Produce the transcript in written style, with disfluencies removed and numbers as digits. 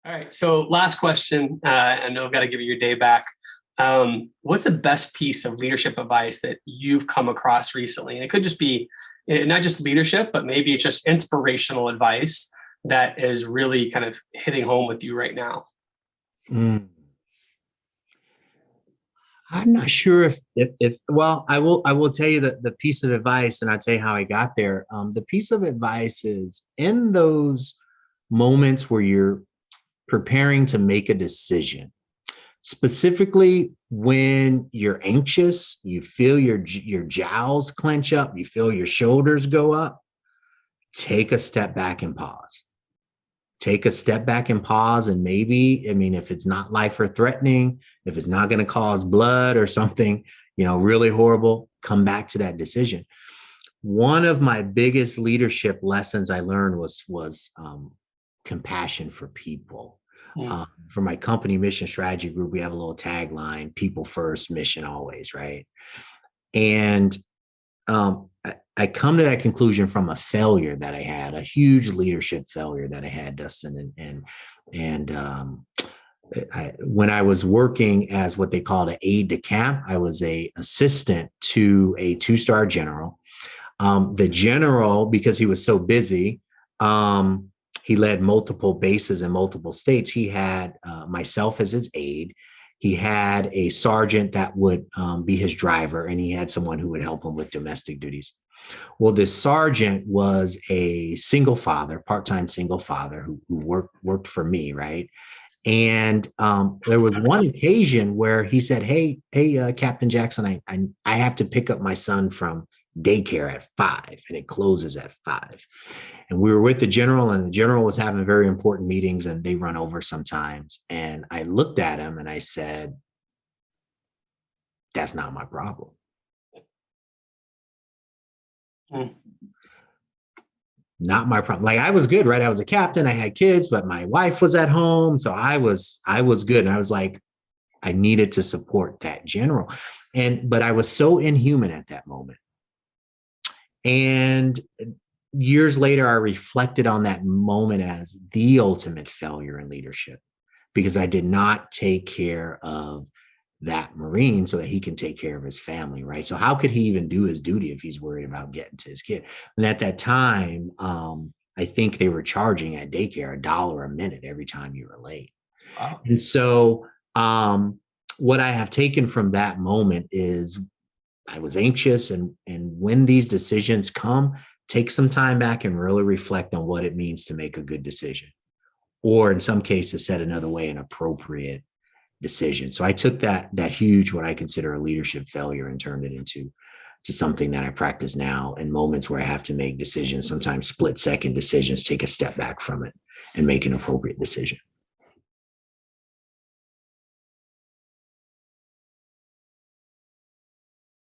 All right. So last question, and I've got to give you your day back. What's the best piece of leadership advice that you've come across recently? And it could just be not just leadership, but maybe it's just inspirational advice that is really kind of hitting home with you right now. Mm. I'm not sure if well, I will tell you the piece of advice, and I'll tell you how I got there. The piece of advice is in those moments where you're preparing to make a decision, specifically when you're anxious, you feel your jowls clench up, you feel your shoulders go up. Take a step back and pause. Take a step back and pause, and maybe, I mean, if it's not life or threatening, if it's not going to cause blood or something, really horrible, come back to that decision. One of my biggest leadership lessons I learned was compassion for people. Mm. For my company mission strategy group, we have a little tagline: people first, mission always, right? And I come to that conclusion from a failure that I had, a huge leadership failure that I had, Dustin. When I was working as what they called an aide de camp, I was a assistant to a two-star general. The general, because he was so busy, he led multiple bases in multiple states. He had myself as his aide. He had a sergeant that would be his driver, and he had someone who would help him with domestic duties. Well, this sergeant was a single father, part-time single father who worked for me, right? And there was one occasion where he said, "Hey, Captain Jackson, I have to pick up my son from daycare at 5, and it closes at 5." And we were with the general, and the general was having very important meetings, and they run over sometimes. And I looked at him and I said, "That's not my problem." Mm. Not my problem. Like, I was good, right? I was a captain, I had kids, but my wife was at home. So I was good. And I was like, I needed to support that general. But I was so inhuman at that moment. And years later, I reflected on that moment as the ultimate failure in leadership, because I did not take care of that Marine so that he can take care of his family, right? So how could he even do his duty if he's worried about getting to his kid? And at that time, I think they were charging at daycare $1 a minute every time you were late. Wow. And so what I have taken from that moment is I was anxious, and when these decisions come, take some time back and really reflect on what it means to make a good decision, or in some cases, said another way, an appropriate decision. So I took that huge, what I consider a leadership failure, and turned it into something that I practice now in moments where I have to make decisions, sometimes split second decisions, take a step back from it and make an appropriate decision.